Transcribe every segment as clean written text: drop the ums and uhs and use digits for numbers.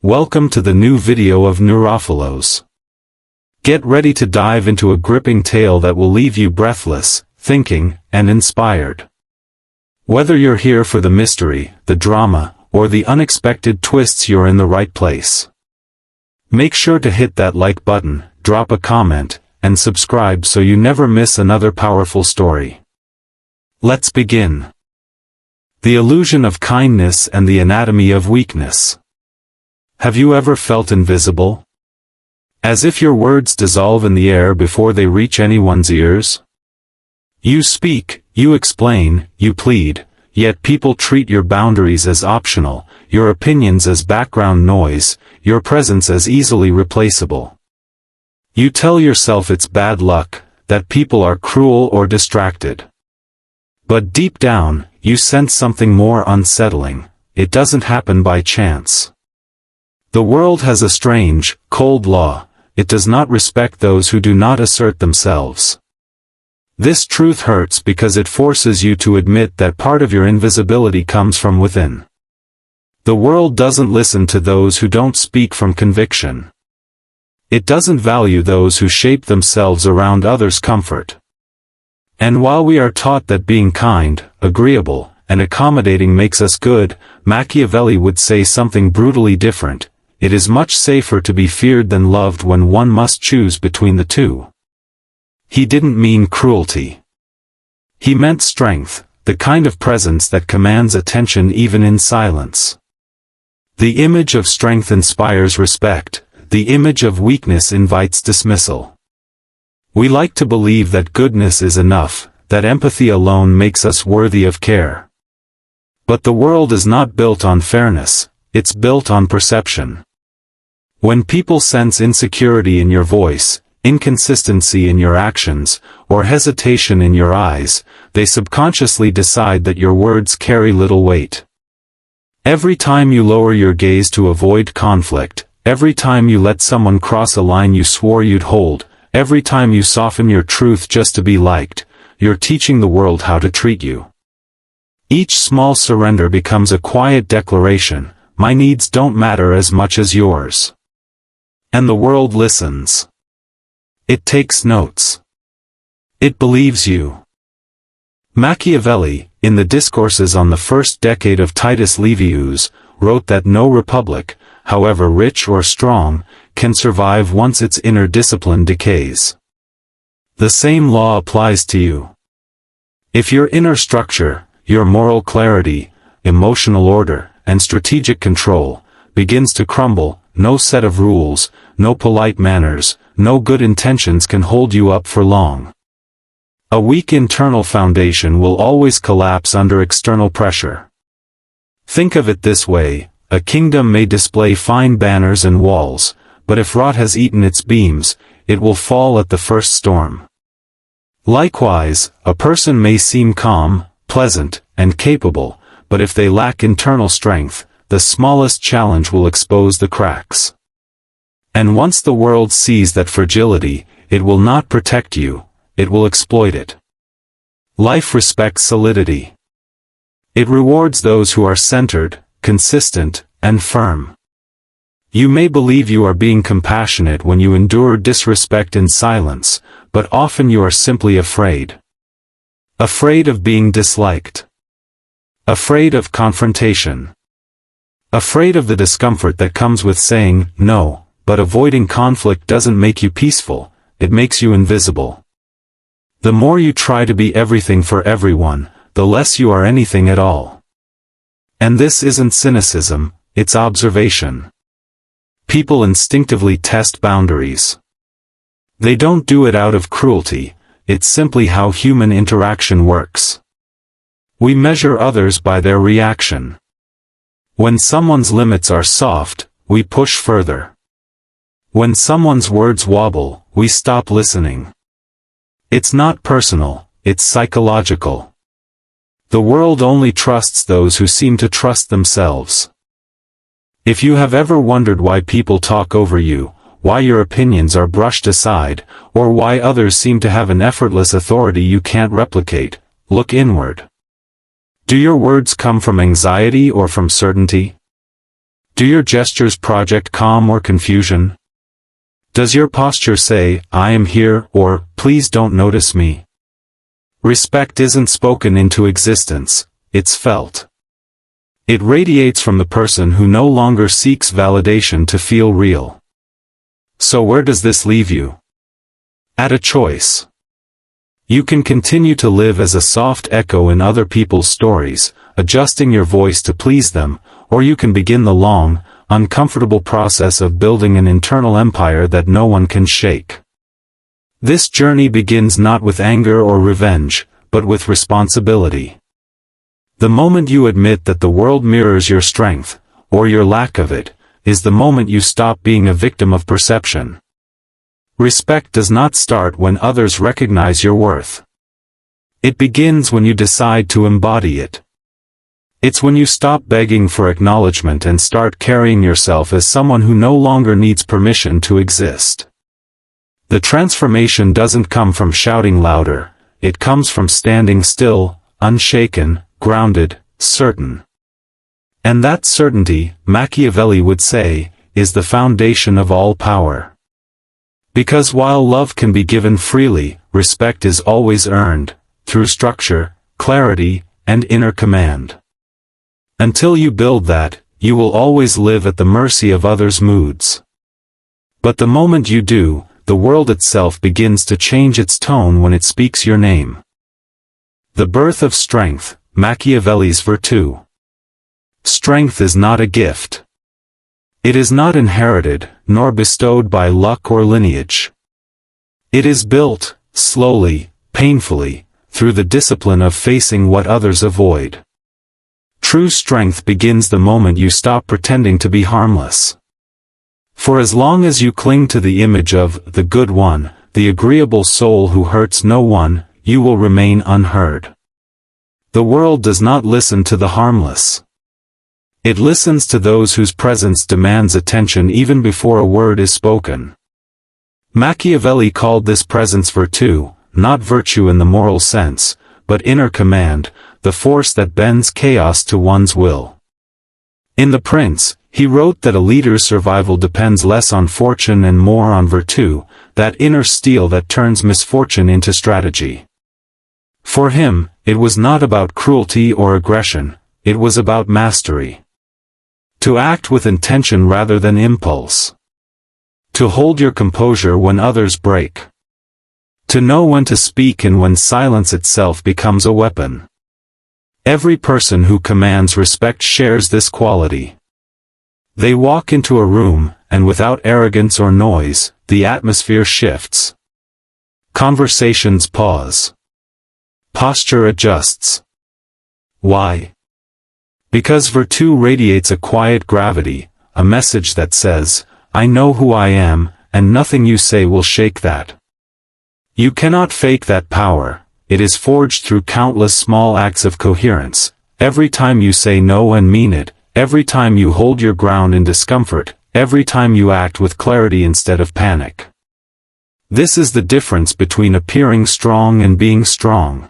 Welcome to the new video of NeuroPhilos. Get ready to dive into a gripping tale that will leave you breathless, thinking, and inspired. Whether you're here for the mystery, the drama, or the unexpected twists, you're in the right place. Make sure to hit that like button, drop a comment, and subscribe so you never miss another powerful story. Let's begin. The illusion of kindness and the anatomy of weakness. Have you ever felt invisible? As if your words dissolve in the air before they reach anyone's ears? You speak, you explain, you plead, yet people treat your boundaries as optional, your opinions as background noise, your presence as easily replaceable. You tell yourself it's bad luck, that people are cruel or distracted. But deep down, you sense something more unsettling. It doesn't happen by chance. The world has a strange, cold law. It does not respect those who do not assert themselves. This truth hurts because it forces you to admit that part of your invisibility comes from within. The world doesn't listen to those who don't speak from conviction. It doesn't value those who shape themselves around others' comfort. And while we are taught that being kind, agreeable, and accommodating makes us good, Machiavelli would say something brutally different. It is much safer to be feared than loved when one must choose between the two. He didn't mean cruelty. He meant strength, the kind of presence that commands attention even in silence. The image of strength inspires respect, the image of weakness invites dismissal. We like to believe that goodness is enough, that empathy alone makes us worthy of care. But the world is not built on fairness, it's built on perception. When people sense insecurity in your voice, inconsistency in your actions, or hesitation in your eyes, they subconsciously decide that your words carry little weight. Every time you lower your gaze to avoid conflict, every time you let someone cross a line you swore you'd hold, every time you soften your truth just to be liked, you're teaching the world how to treat you. Each small surrender becomes a quiet declaration: my needs don't matter as much as yours. And the world listens. It takes notes. It believes you. Machiavelli, in the Discourses on the first decade of Titus Livius, wrote that no republic, however rich or strong, can survive once its inner discipline decays. The same law applies to you. If your inner structure, your moral clarity, emotional order, and strategic control, begins to crumble, no set of rules, no polite manners, no good intentions can hold you up for long. A weak internal foundation will always collapse under external pressure. Think of it this way: a kingdom may display fine banners and walls, but if rot has eaten its beams, it will fall at the first storm. Likewise, a person may seem calm, pleasant, and capable, but if they lack internal strength, the smallest challenge will expose the cracks. And once the world sees that fragility, it will not protect you, it will exploit it. Life respects solidity. It rewards those who are centered, consistent, and firm. You may believe you are being compassionate when you endure disrespect in silence, but often you are simply afraid. Afraid of being disliked. Afraid of confrontation. Afraid of the discomfort that comes with saying no. But avoiding conflict doesn't make you peaceful, it makes you invisible. The more you try to be everything for everyone, the less you are anything at all. And this isn't cynicism, it's observation. People instinctively test boundaries. They don't do it out of cruelty, it's simply how human interaction works. We measure others by their reaction. When someone's limits are soft, we push further. When someone's words wobble, we stop listening. It's not personal, it's psychological. The world only trusts those who seem to trust themselves. If you have ever wondered why people talk over you, why your opinions are brushed aside, or why others seem to have an effortless authority you can't replicate, look inward. Do your words come from anxiety or from certainty? Do your gestures project calm or confusion? Does your posture say, I am here, or, please don't notice me? Respect isn't spoken into existence, it's felt. It radiates from the person who no longer seeks validation to feel real. So where does this leave you? At a choice. You can continue to live as a soft echo in other people's stories, adjusting your voice to please them, or you can begin the long, uncomfortable process of building an internal empire that no one can shake. This journey begins not with anger or revenge, but with responsibility. The moment you admit that the world mirrors your strength, or your lack of it, is the moment you stop being a victim of perception. Respect does not start when others recognize your worth. It begins when you decide to embody it. It's when you stop begging for acknowledgement and start carrying yourself as someone who no longer needs permission to exist. The transformation doesn't come from shouting louder, it comes from standing still, unshaken, grounded, certain. And that certainty, Machiavelli would say, is the foundation of all power. Because while love can be given freely, respect is always earned, through structure, clarity, and inner command. Until you build that, you will always live at the mercy of others' moods. But the moment you do, the world itself begins to change its tone when it speaks your name. The birth of strength, Machiavelli's Virtù. Strength is not a gift. It is not inherited, nor bestowed by luck or lineage. It is built, slowly, painfully, through the discipline of facing what others avoid. True strength begins the moment you stop pretending to be harmless. For as long as you cling to the image of the good one, the agreeable soul who hurts no one, you will remain unheard. The world does not listen to the harmless. It listens to those whose presence demands attention even before a word is spoken. Machiavelli called this presence virtù, not virtue in the moral sense, but inner command, the force that bends chaos to one's will. In The Prince, he wrote that a leader's survival depends less on fortune and more on virtù, that inner steel that turns misfortune into strategy. For him, it was not about cruelty or aggression, it was about mastery. To act with intention rather than impulse. To hold your composure when others break. To know when to speak and when silence itself becomes a weapon. Every person who commands respect shares this quality. They walk into a room, and without arrogance or noise, the atmosphere shifts. Conversations pause. Posture adjusts. Why? Because virtù radiates a quiet gravity, a message that says, I know who I am, and nothing you say will shake that. You cannot fake that power, it is forged through countless small acts of coherence, every time you say no and mean it, every time you hold your ground in discomfort, every time you act with clarity instead of panic. This is the difference between appearing strong and being strong.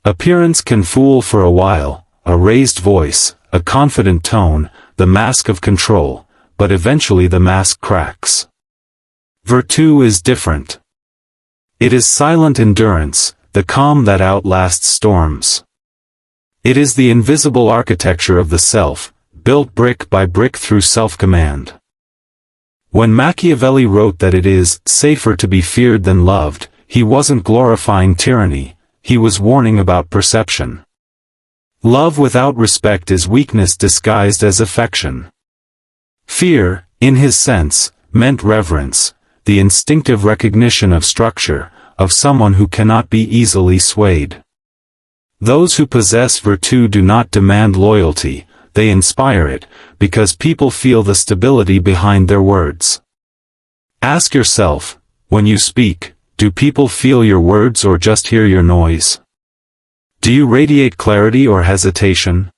Appearance can fool for a while, a raised voice, a confident tone, the mask of control, but eventually the mask cracks. Virtù is different. It is silent endurance, the calm that outlasts storms. It is the invisible architecture of the self, built brick by brick through self-command. When Machiavelli wrote that it is safer to be feared than loved, he wasn't glorifying tyranny, he was warning about perception. Love without respect is weakness disguised as affection. Fear, in his sense, meant reverence, the instinctive recognition of structure, of someone who cannot be easily swayed. Those who possess virtù do not demand loyalty, they inspire it, because people feel the stability behind their words. Ask yourself, when you speak, do people feel your words or just hear your noise? Do you radiate clarity or hesitation?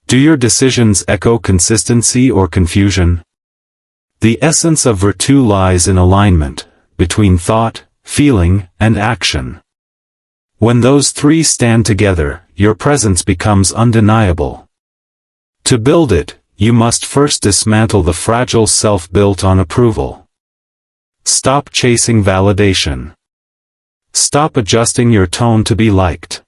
Do your decisions echo consistency or confusion? The essence of virtù lies in alignment, between thought, feeling, and action. When those three stand together, your presence becomes undeniable. To build it, you must first dismantle the fragile self built on approval. Stop chasing validation. Stop adjusting your tone to be liked.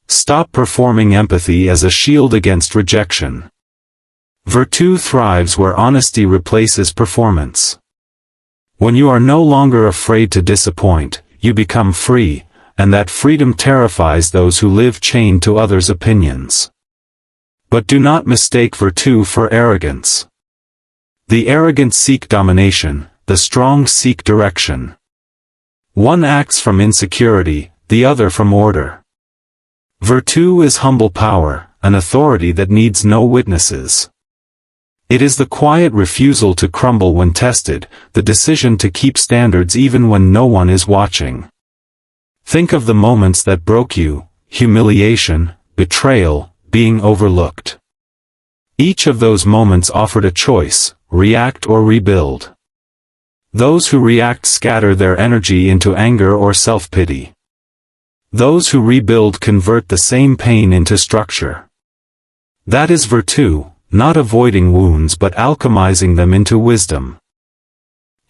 Stop performing empathy as a shield against rejection. Virtue thrives where honesty replaces performance. When you are no longer afraid to disappoint, you become free, and that freedom terrifies those who live chained to others' opinions. But do not mistake virtue for arrogance. The arrogant seek domination, the strong seek direction. One acts from insecurity, the other from order. Virtue is humble power, an authority that needs no witnesses. It is the quiet refusal to crumble when tested, the decision to keep standards even when no one is watching. Think of the moments that broke you: humiliation, betrayal, being overlooked. Each of those moments offered a choice: react or rebuild. Those who react scatter their energy into anger or self-pity. Those who rebuild convert the same pain into structure. That is virtue, not avoiding wounds but alchemizing them into wisdom.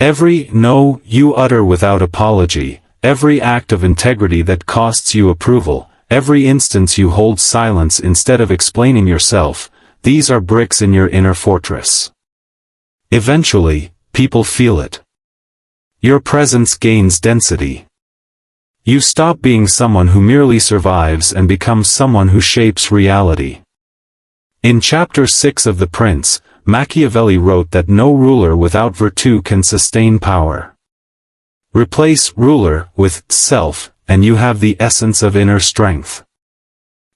Every "no" you utter without apology, every act of integrity that costs you approval, every instance you hold silence instead of explaining yourself, these are bricks in your inner fortress. Eventually, people feel it. Your presence gains density. You stop being someone who merely survives and become someone who shapes reality. In Chapter 6 of The Prince, Machiavelli wrote that no ruler without virtue can sustain power. Replace ruler with self, and you have the essence of inner strength.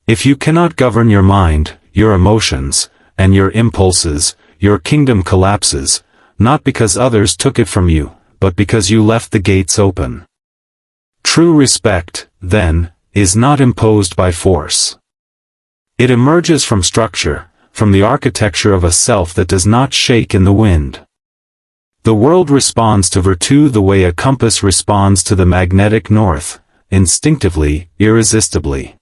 If you cannot govern your mind, your emotions, and your impulses, your kingdom collapses, not because others took it from you, but because you left the gates open. True respect, then, is not imposed by force. It emerges from structure, from the architecture of a self that does not shake in the wind. The world responds to virtue the way a compass responds to the magnetic north, instinctively, irresistibly.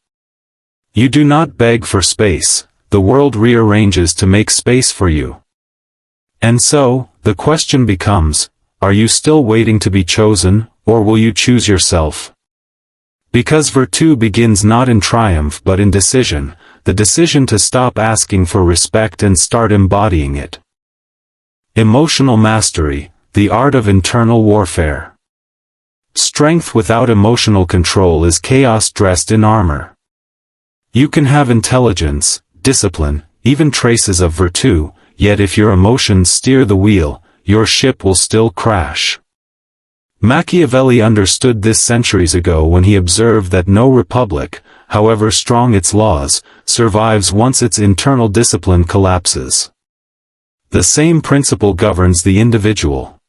You do not beg for space, the world rearranges to make space for you. And so, the question becomes, are you still waiting to be chosen, or will you choose yourself? Because virtue begins not in triumph but in decision, the decision to stop asking for respect and start embodying it. Emotional mastery, the art of internal warfare. Strength without emotional control is chaos dressed in armor. You can have intelligence, discipline, even traces of virtue, yet if your emotions steer the wheel, your ship will still crash. Machiavelli understood this centuries ago when he observed that no republic, however strong its laws, survives once its internal discipline collapses. The same principle governs the individual.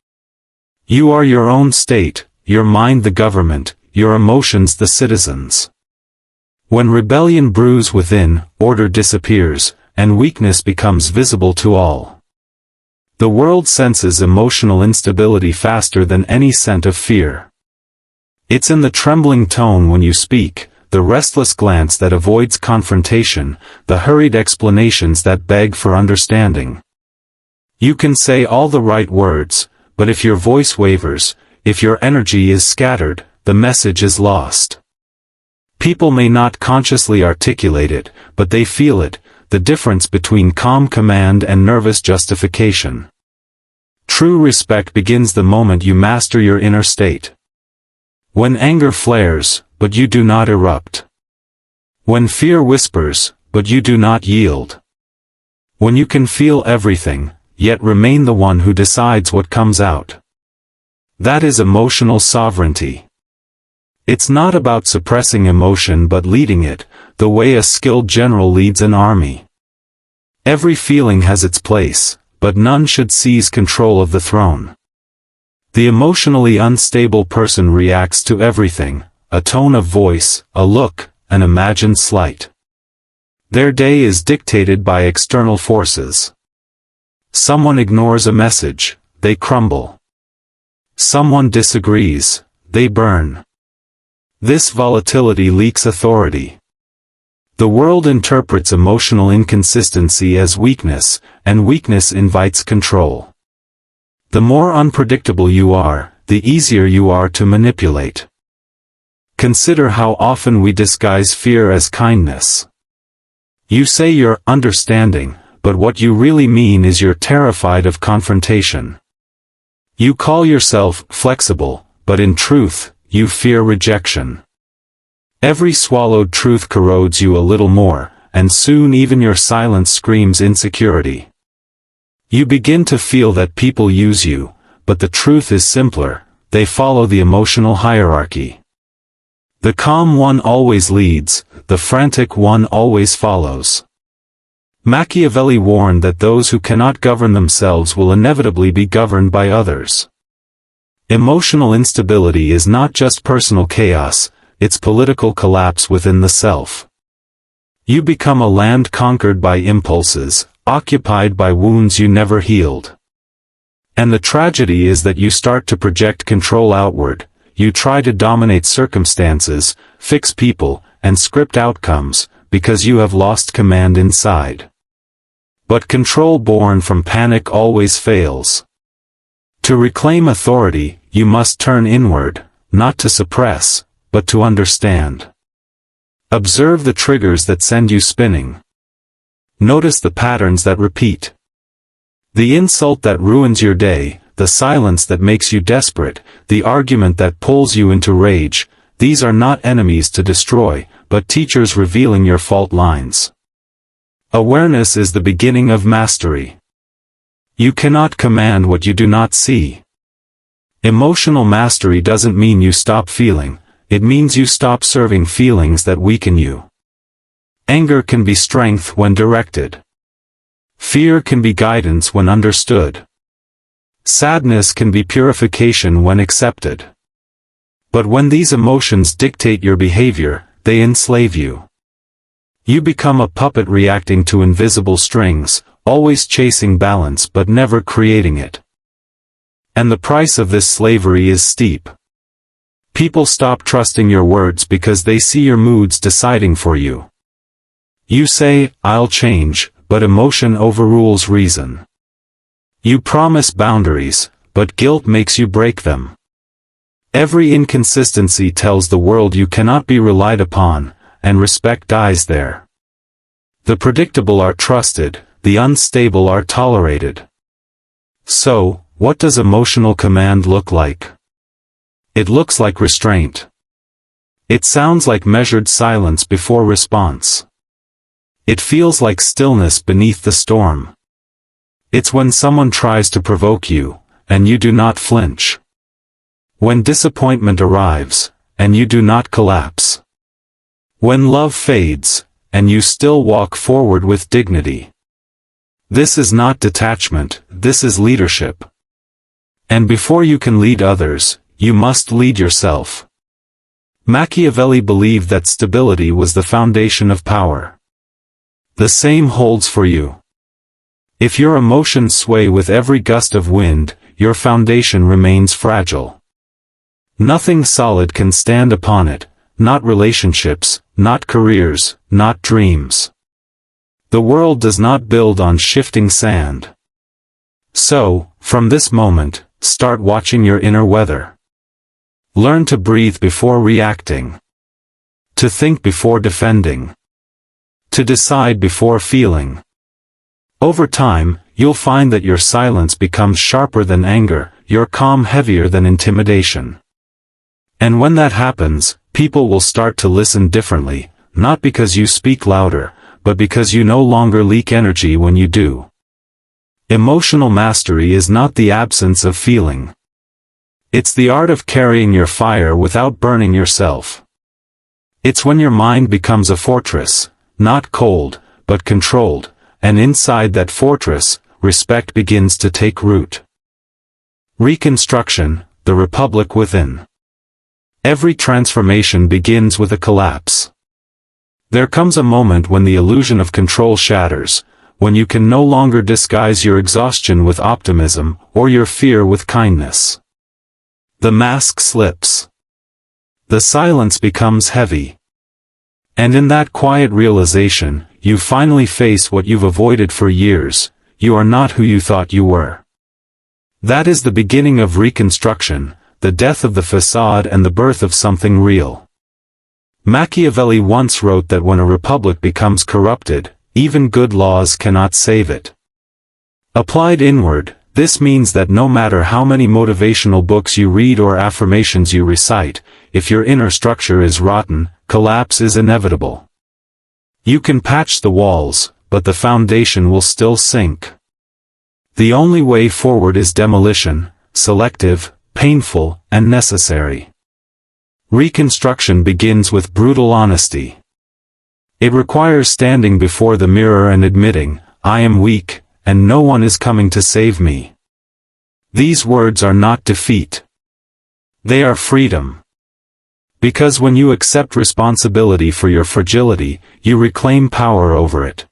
You are your own state, your mind the government, your emotions the citizens. When rebellion brews within, order disappears, and weakness becomes visible to all. The world senses emotional instability faster than any scent of fear. It's in the trembling tone when you speak, the restless glance that avoids confrontation, the hurried explanations that beg for understanding. You can say all the right words, but if your voice wavers, if your energy is scattered, the message is lost. People may not consciously articulate it, but they feel it, the difference between calm command and nervous justification. True respect begins the moment you master your inner state. When anger flares, but you do not erupt. When fear whispers, but you do not yield. When you can feel everything, yet remain the one who decides what comes out. That is emotional sovereignty. It's not about suppressing emotion but leading it, the way a skilled general leads an army. Every feeling has its place, but none should seize control of the throne. The emotionally unstable person reacts to everything, a tone of voice, a look, an imagined slight. Their day is dictated by external forces. Someone ignores a message, they crumble. Someone disagrees, they burn. This volatility leaks authority. The world interprets emotional inconsistency as weakness, and weakness invites control. The more unpredictable you are, the easier you are to manipulate. Consider how often we disguise fear as kindness. You say you're understanding, but what you really mean is you're terrified of confrontation. You call yourself flexible, but in truth, you fear rejection. Every swallowed truth corrodes you a little more, and soon even your silence screams insecurity. You begin to feel that people use you, but the truth is simpler, they follow the emotional hierarchy. The calm one always leads, the frantic one always follows. Machiavelli warned that those who cannot govern themselves will inevitably be governed by others. Emotional instability is not just personal chaos, it's political collapse within the self. You become a land conquered by impulses, occupied by wounds you never healed. And the tragedy is that you start to project control outward, you try to dominate circumstances, fix people, and script outcomes, because you have lost command inside. But control born from panic always fails. To reclaim authority, you must turn inward, not to suppress, but to understand. Observe the triggers that send you spinning. Notice the patterns that repeat. The insult that ruins your day, the silence that makes you desperate, the argument that pulls you into rage, these are not enemies to destroy, but teachers revealing your fault lines. Awareness is the beginning of mastery. You cannot command what you do not see. Emotional mastery doesn't mean you stop feeling, it means you stop serving feelings that weaken you. Anger can be strength when directed. Fear can be guidance when understood. Sadness can be purification when accepted. But when these emotions dictate your behavior, they enslave you. You become a puppet reacting to invisible strings, always chasing balance but never creating it. And the price of this slavery is steep. People stop trusting your words because they see your moods deciding for you. You say, "I'll change," but emotion overrules reason. You promise boundaries, but guilt makes you break them. Every inconsistency tells the world you cannot be relied upon, and respect dies there. The predictable are trusted, the unstable are tolerated. So, what does emotional command look like? It looks like restraint. It sounds like measured silence before response. It feels like stillness beneath the storm. It's when someone tries to provoke you, and you do not flinch. When disappointment arrives, and you do not collapse. When love fades, and you still walk forward with dignity. This is not detachment, this is leadership. And before you can lead others, you must lead yourself. Machiavelli believed that stability was the foundation of power. The same holds for you. If your emotions sway with every gust of wind, your foundation remains fragile. Nothing solid can stand upon it, not relationships, not careers, not dreams. The world does not build on shifting sand. So, from this moment, start watching your inner weather. Learn to breathe before reacting. To think before defending. To decide before feeling. Over time, you'll find that your silence becomes sharper than anger, your calm heavier than intimidation. And when that happens, people will start to listen differently, not because you speak louder, but because you no longer leak energy when you do. Emotional mastery is not the absence of feeling. It's the art of carrying your fire without burning yourself. It's when your mind becomes a fortress, not cold, but controlled, and inside that fortress, respect begins to take root. Reconstruction, the republic within. Every transformation begins with a collapse. There comes a moment when the illusion of control shatters, when you can no longer disguise your exhaustion with optimism, or your fear with kindness. The mask slips. The silence becomes heavy. And in that quiet realization, you finally face what you've avoided for years: you are not who you thought you were. That is the beginning of reconstruction, the death of the facade and the birth of something real. Machiavelli once wrote that when a republic becomes corrupted, even good laws cannot save it. Applied inward, this means that no matter how many motivational books you read or affirmations you recite, if your inner structure is rotten, collapse is inevitable. You can patch the walls, but the foundation will still sink. The only way forward is demolition, selective, painful, and necessary. Reconstruction begins with brutal honesty. It requires standing before the mirror and admitting, "I am weak, and no one is coming to save me." These words are not defeat. They are freedom. Because when you accept responsibility for your fragility, you reclaim power over it.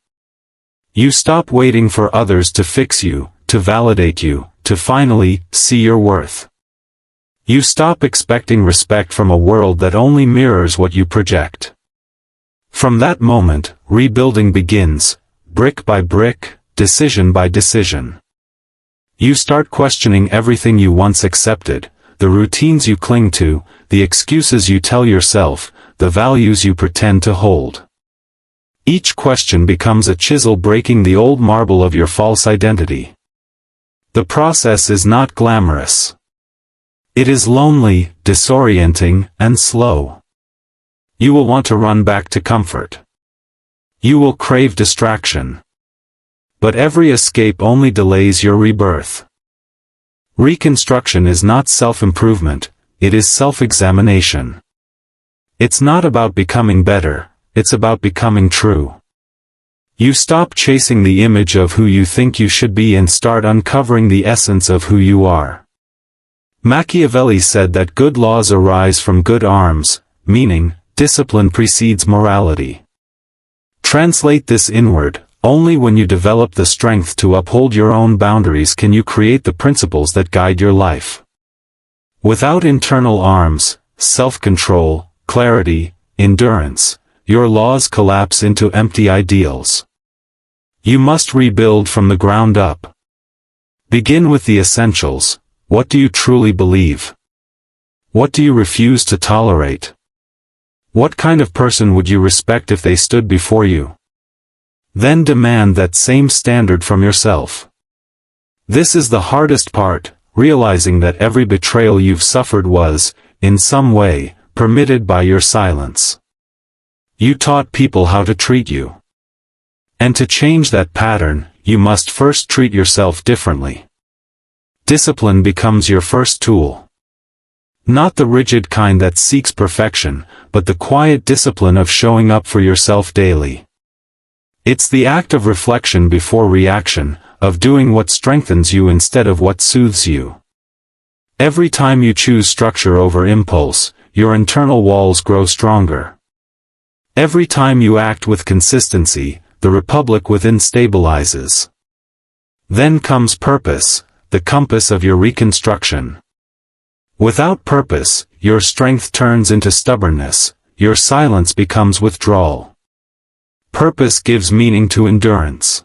You stop waiting for others to fix you, to validate you, to finally see your worth. You stop expecting respect from a world that only mirrors what you project. From that moment, rebuilding begins, brick by brick, decision by decision. You start questioning everything you once accepted, the routines you cling to, the excuses you tell yourself, the values you pretend to hold. Each question becomes a chisel breaking the old marble of your false identity. The process is not glamorous. It is lonely, disorienting, and slow. You will want to run back to comfort. You will crave distraction. But every escape only delays your rebirth. Reconstruction is not self-improvement, it is self-examination. It's not about becoming better, it's about becoming true. You stop chasing the image of who you think you should be and start uncovering the essence of who you are. Machiavelli said that good laws arise from good arms, meaning, discipline precedes morality. Translate this inward: only when you develop the strength to uphold your own boundaries can you create the principles that guide your life. Without internal arms, self-control, clarity, endurance, your laws collapse into empty ideals. You must rebuild from the ground up. Begin with the essentials. What do you truly believe? What do you refuse to tolerate? What kind of person would you respect if they stood before you? Then demand that same standard from yourself. This is the hardest part, realizing that every betrayal you've suffered was, in some way, permitted by your silence. You taught people how to treat you. And to change that pattern, you must first treat yourself differently. Discipline becomes your first tool. Not the rigid kind that seeks perfection, but the quiet discipline of showing up for yourself daily. It's the act of reflection before reaction, of doing what strengthens you instead of what soothes you. Every time you choose structure over impulse, your internal walls grow stronger. Every time you act with consistency, the republic within stabilizes. Then comes purpose, the compass of your reconstruction. Without purpose, your strength turns into stubbornness, your silence becomes withdrawal. Purpose gives meaning to endurance.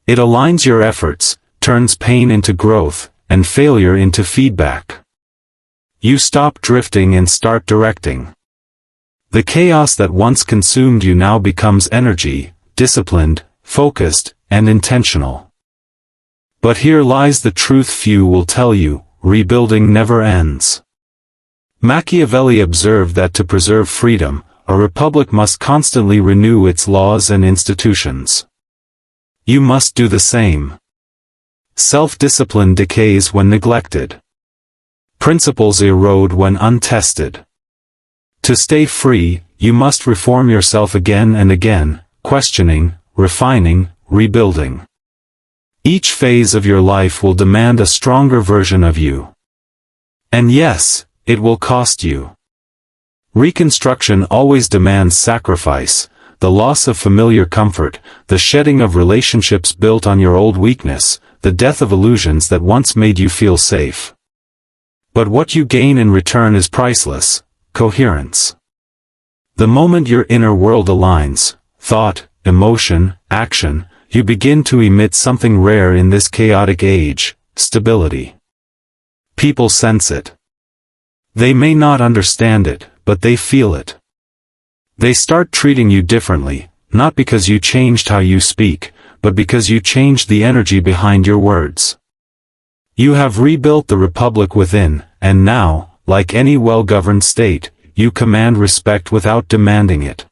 It aligns your efforts, turns pain into growth, and failure into feedback. You stop drifting and start directing. The chaos that once consumed you now becomes energy, disciplined, focused, and intentional. But here lies the truth few will tell you: rebuilding never ends. Machiavelli observed that to preserve freedom, a republic must constantly renew its laws and institutions. You must do the same. Self-discipline decays when neglected. Principles erode when untested. To stay free, you must reform yourself again and again, questioning, refining, rebuilding. Each phase of your life will demand a stronger version of you. And yes, it will cost you. Reconstruction always demands sacrifice, the loss of familiar comfort, the shedding of relationships built on your old weakness, the death of illusions that once made you feel safe. But what you gain in return is priceless: coherence. The moment your inner world aligns, thought, emotion, action, you begin to emit something rare in this chaotic age, stability. People sense it. They may not understand it, but they feel it. They start treating you differently, not because you changed how you speak, but because you changed the energy behind your words. You have rebuilt the republic within, and now, like any well-governed state, you command respect without demanding it.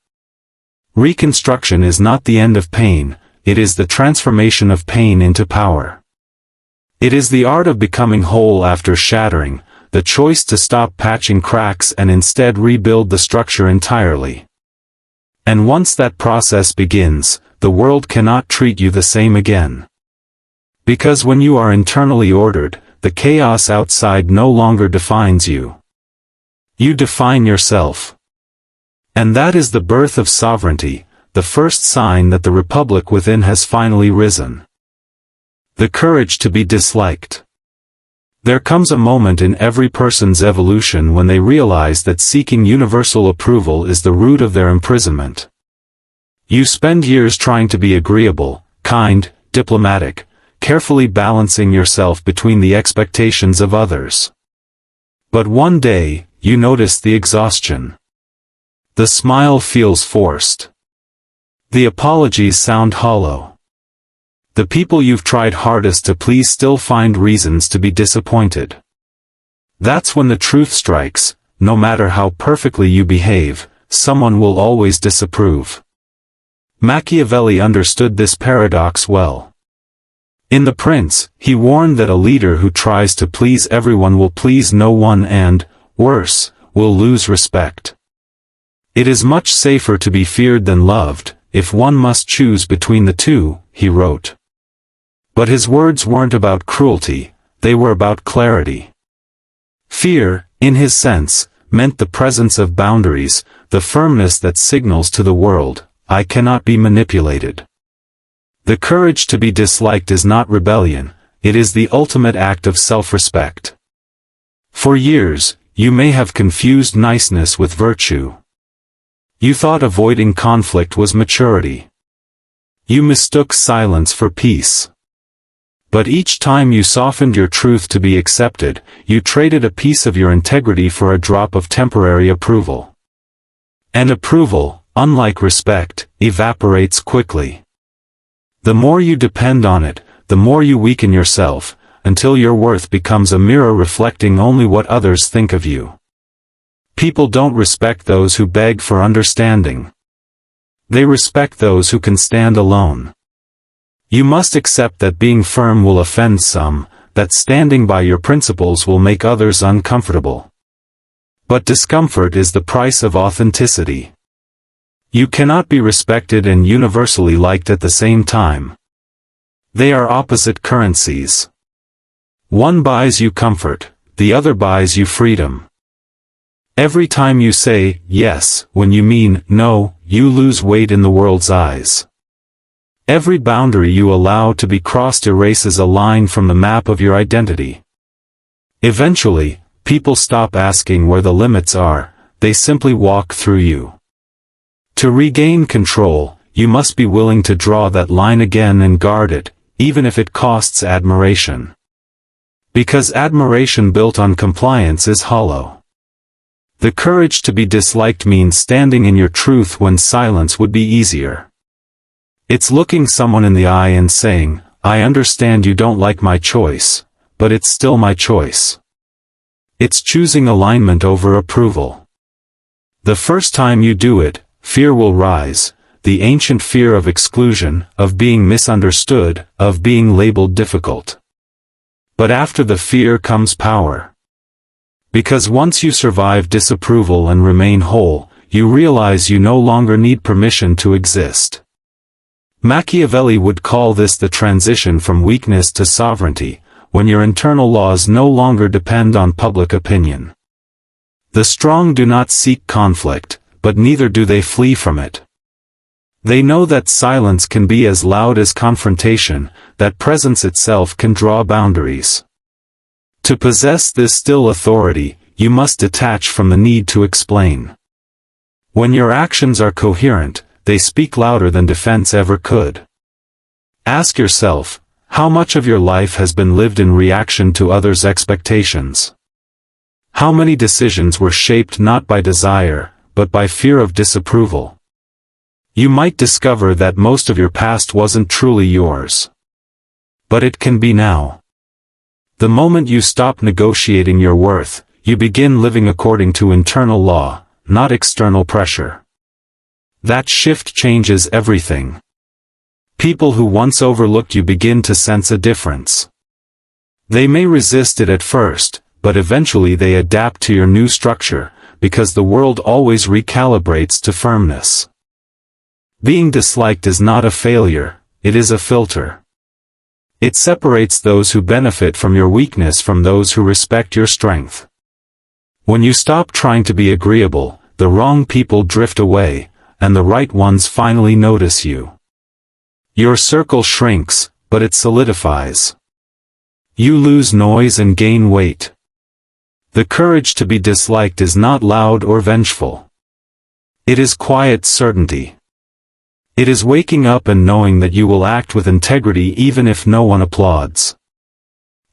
Reconstruction is not the end of pain, it is the transformation of pain into power. It is the art of becoming whole after shattering, the choice to stop patching cracks and instead rebuild the structure entirely. And once that process begins, the world cannot treat you the same again. Because when you are internally ordered, the chaos outside no longer defines you. You define yourself. And that is the birth of sovereignty, the first sign that the republic within has finally risen. The courage to be disliked. There comes a moment in every person's evolution when they realize that seeking universal approval is the root of their imprisonment. You spend years trying to be agreeable, kind, diplomatic, carefully balancing yourself between the expectations of others. But one day, you notice the exhaustion. The smile feels forced. The apologies sound hollow. The people you've tried hardest to please still find reasons to be disappointed. That's when the truth strikes, no matter how perfectly you behave, someone will always disapprove. Machiavelli understood this paradox well. In The Prince, he warned that a leader who tries to please everyone will please no one and, worse, will lose respect. It is much safer to be feared than loved, if one must choose between the two, he wrote. But his words weren't about cruelty, they were about clarity. Fear, in his sense, meant the presence of boundaries, the firmness that signals to the world, I cannot be manipulated. The courage to be disliked is not rebellion, it is the ultimate act of self-respect. For years, you may have confused niceness with virtue. You thought avoiding conflict was maturity. You mistook silence for peace. But each time you softened your truth to be accepted, you traded a piece of your integrity for a drop of temporary approval. And approval, unlike respect, evaporates quickly. The more you depend on it, the more you weaken yourself, until your worth becomes a mirror reflecting only what others think of you. People don't respect those who beg for understanding. They respect those who can stand alone. You must accept that being firm will offend some, that standing by your principles will make others uncomfortable. But discomfort is the price of authenticity. You cannot be respected and universally liked at the same time. They are opposite currencies. One buys you comfort, the other buys you freedom. Every time you say, yes, when you mean, no, you lose weight in the world's eyes. Every boundary you allow to be crossed erases a line from the map of your identity. Eventually, people stop asking where the limits are, they simply walk through you. To regain control, you must be willing to draw that line again and guard it, even if it costs admiration. Because admiration built on compliance is hollow. The courage to be disliked means standing in your truth when silence would be easier. It's looking someone in the eye and saying, I understand you don't like my choice, but it's still my choice. It's choosing alignment over approval. The first time you do it, fear will rise, the ancient fear of exclusion, of being misunderstood, of being labeled difficult. But after the fear comes power. Because once you survive disapproval and remain whole, you realize you no longer need permission to exist. Machiavelli would call this the transition from weakness to sovereignty, when your internal laws no longer depend on public opinion. The strong do not seek conflict, but neither do they flee from it. They know that silence can be as loud as confrontation, that presence itself can draw boundaries. To possess this still authority, you must detach from the need to explain. When your actions are coherent, they speak louder than defense ever could. Ask yourself, how much of your life has been lived in reaction to others' expectations? How many decisions were shaped not by desire, but by fear of disapproval? You might discover that most of your past wasn't truly yours. But it can be now. The moment you stop negotiating your worth, you begin living according to internal law, not external pressure. That shift changes everything. People who once overlooked you begin to sense a difference. They may resist it at first, but eventually they adapt to your new structure, because the world always recalibrates to firmness. Being disliked is not a failure, it is a filter. It separates those who benefit from your weakness from those who respect your strength. When you stop trying to be agreeable, the wrong people drift away, and the right ones finally notice you. Your circle shrinks, but it solidifies. You lose noise and gain weight. The courage to be disliked is not loud or vengeful. It is quiet certainty. It is waking up and knowing that you will act with integrity even if no one applauds.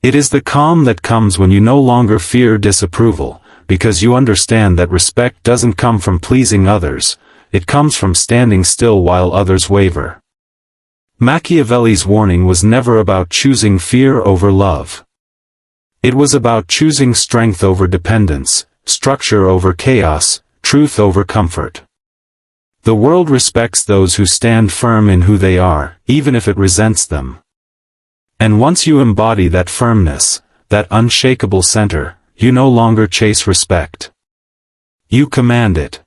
It is the calm that comes when you no longer fear disapproval, because you understand that respect doesn't come from pleasing others, it comes from standing still while others waver. Machiavelli's warning was never about choosing fear over love. It was about choosing strength over dependence, structure over chaos, truth over comfort. The world respects those who stand firm in who they are, even if it resents them. And once you embody that firmness, that unshakable center, you no longer chase respect. You command it.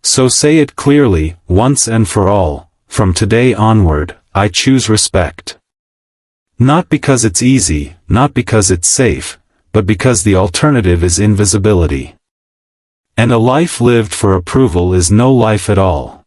So say it clearly, once and for all, from today onward, I choose respect. Not because it's easy, not because it's safe, but because the alternative is invisibility. And a life lived for approval is no life at all.